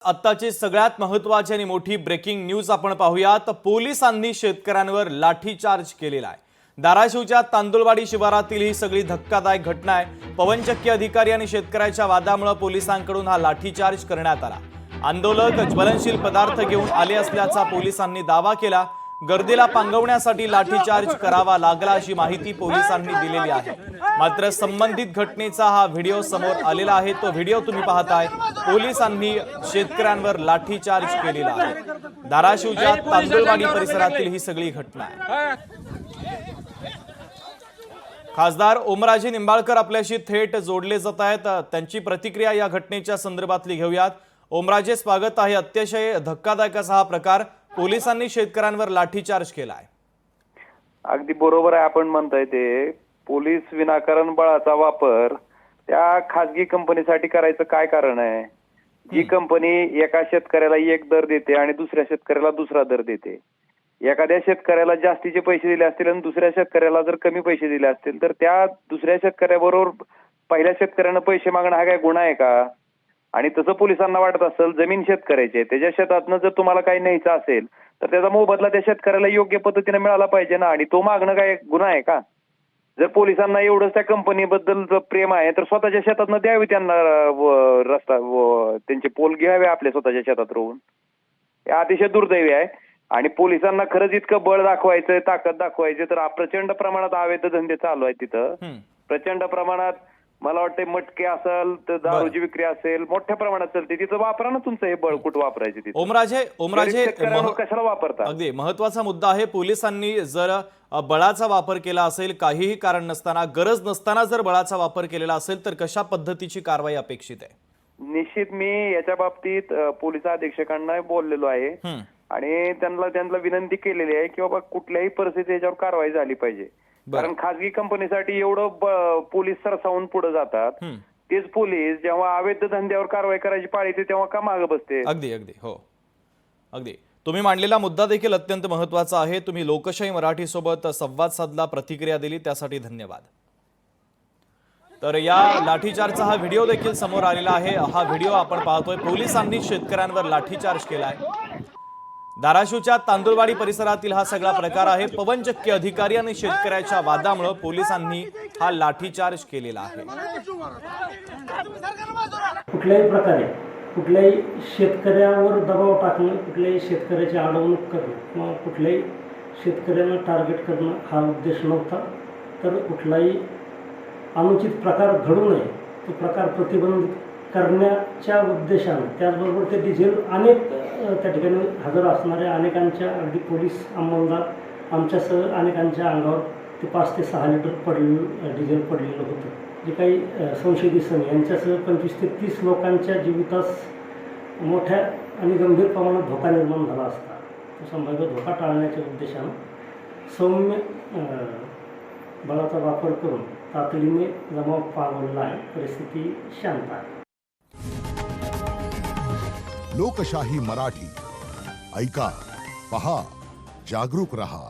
आत्ताची सगळ्यात महत्त्वाची आणि मोठी ब्रेकिंग न्यूज आपण पाहूयात। पोलिसांनी शेतकऱ्यांवर लाठीचार्ज केलेला आहे। धाराशिवच्या तांदुळवाडी शिवारातील ही सगळी धक्कादायक घटना आहे। पवनचक्की अधिकारी आणि शेतकऱ्याच्या वादामुळे पोलिसांकडून हा लाठीचार्ज करण्यात आला। आंदोलक ज्वलनशील पदार्थ घेऊन आले असल्याचा पोलिसांनी दावा केला। गर्दीला पांगवण्यासाठी लाठीचार्ज करावा लागला अशी माहिती पोलिसांनी दिलेली आहे। मात्र संबंधित घटनेचा हा व्हिडिओ समोर आलेला आहे। तो व्हिडिओ तुम्ही पाहताय। पोलिसांनी शेतकऱ्यांवर लाठीचार्ज केलेला आहे। धाराशिवच्या तांदुळवाडी परिसरातील ही सगळी घटना आहे। खासदार ओमराजे निंबाळकर आपल्याशी थेट जोडले जात आहेत। त्यांची प्रतिक्रिया या घटनेच्या संदर्भातली घेऊयात। ओमराजे, स्वागत आहे। अतिशय धक्कादायक असा हा प्रकार, पोलिसांनी शेतकऱ्यांवर लाठीचार्ज केलाय। अगदी बरोबर आहे आपण म्हणताय ते। पोलीस विनाकारण बळाचा वापर त्या खासगी कंपनीसाठी करायचं काय कारण आहे? जी कंपनी एका शेतकऱ्याला एक दर देते आणि दुसऱ्या शेतकऱ्याला दुसरा दर देते, एखाद्या शेतकऱ्याला जास्तीचे पैसे दिले असतील आणि दुसऱ्या शेतकऱ्याला जर कमी पैसे दिले असतील तर त्या दुसऱ्या शेतकऱ्याबरोबर पहिल्या शेतकऱ्यानं पैसे मागणं हा काय गुन्हा आहे का? आणि तसं पोलिसांना वाटत असेल जमीन शेतकऱ्याची, त्याच्या शेतातनं जर तुम्हाला काही न्यायचं असेल तर त्याचा मोबदला त्या शेतकऱ्याला योग्य पद्धतीने मिळाला पाहिजे ना। आणि तो मागणं काय गुन्हा आहे का? जर पोलिसांना एवढंच त्या कंपनीबद्दल प्रेम आहे तर स्वतःच्या शेतातनं द्यावी त्यांना रस्ता, त्यांचे पोल घ्यावे आपल्या स्वतःच्या शेतात राहून। हे अतिशय दुर्दैवी आहे। आणि पोलिसांना खरंच इतकं बळ दाखवायचं, ताकद दाखवायची तर प्रचंड प्रमाणात अवैध धंदे चालू आहेत तिथं। प्रचंड प्रमाणात मला वाटतं मटके असेल तर दारूची विक्री असेल मोठ्या प्रमाणात चालते तिथं। वापरा ना तुमचं हे बळ, कुठं वापरायचे तिथं? ओमराजे कशाला वापरता? अगदी महत्त्वाचा मुद्दा आहे। पोलिसांनी जर बळाचा वापर केला असेल, काहीही कारण नसताना, गरज नसताना जर बळाचा वापर केलेला असेल तर कशा पद्धतीची कारवाई अपेक्षित आहे? निश्चित मी याच्या बाबतीत पोलीस अधीक्षकांना बोललेलो आहे आणि त्यांना विनंती केलेली आहे की बाबा कुठल्याही परिस्थितीत याच्यावर कारवाई झाली पाहिजे। कारण खासगी कंपनीसाठी एवढं पोलीस सरसावून पुढे जातात, तेच पोलीस जेव्हा अवैध धंद्यावर कारवाई करायची पाळी येते तेव्हा का मागे बसते? अगदी अगदी हो, अगदी तुम्ही मांडलेला मुद्दा देखील अत्यंत महत्त्वाचा आहे। तुम्ही लोकशाही मराठी सोबत संवाद साधला, प्रतिक्रिया दिली, त्यासाठी धन्यवाद। तर या लाठीचार्जचा हा व्हिडिओ देखील समोर आलेला आहे। हा व्हिडिओ आपण पाहतोय। पोलिसांनी शेतकऱ्यांवर लाठीचार्ज केलाय। धाराशिवच्या तांदुळवाडी परिसरातील हा सगळा प्रकार आहे। पवनचक्की अधिकारी आणि शेतकऱ्याच्या वादामुळे पोलिसांनी हा लाठीचार्ज केलेला आहे। कुठल्याही प्रकारे कुठल्याही शेतकऱ्यावर दबाव टाकणं, कुठल्याही शेतकऱ्याची अडवणूक करणं किंवा कुठल्याही शेतकऱ्यांना टार्गेट करणं हा उद्देश नव्हता। तर कुठलाही अनुचित प्रकार घडू नये तो प्रकार प्रतिबंधित करण्याच्या उद्देशाने, त्याचबरोबर ते डिझेल अनेक त्या ठिकाणी हजर असणाऱ्या अनेकांच्या, अगदी पोलीस अंमलदार आमच्यासह अनेकांच्या अंगावर ते 5 ते 6 लिटर डिझेल पडलेलं होतं। जे काही संशयित सनी यांच्यासह 25 ते 30 लोकांच्या जीवितास मोठ्या आणि गंभीर प्रमाणात धोका निर्माण झाला असता तो संभाव्य धोका टाळण्याच्या उद्देशानं सौम्य बळाचा वापर करून तातडीने जमाव पाळवला आहे। परिस्थिती शांत आहे। लोकशाही मराठी ऐका, पहा, जागरूक रहा।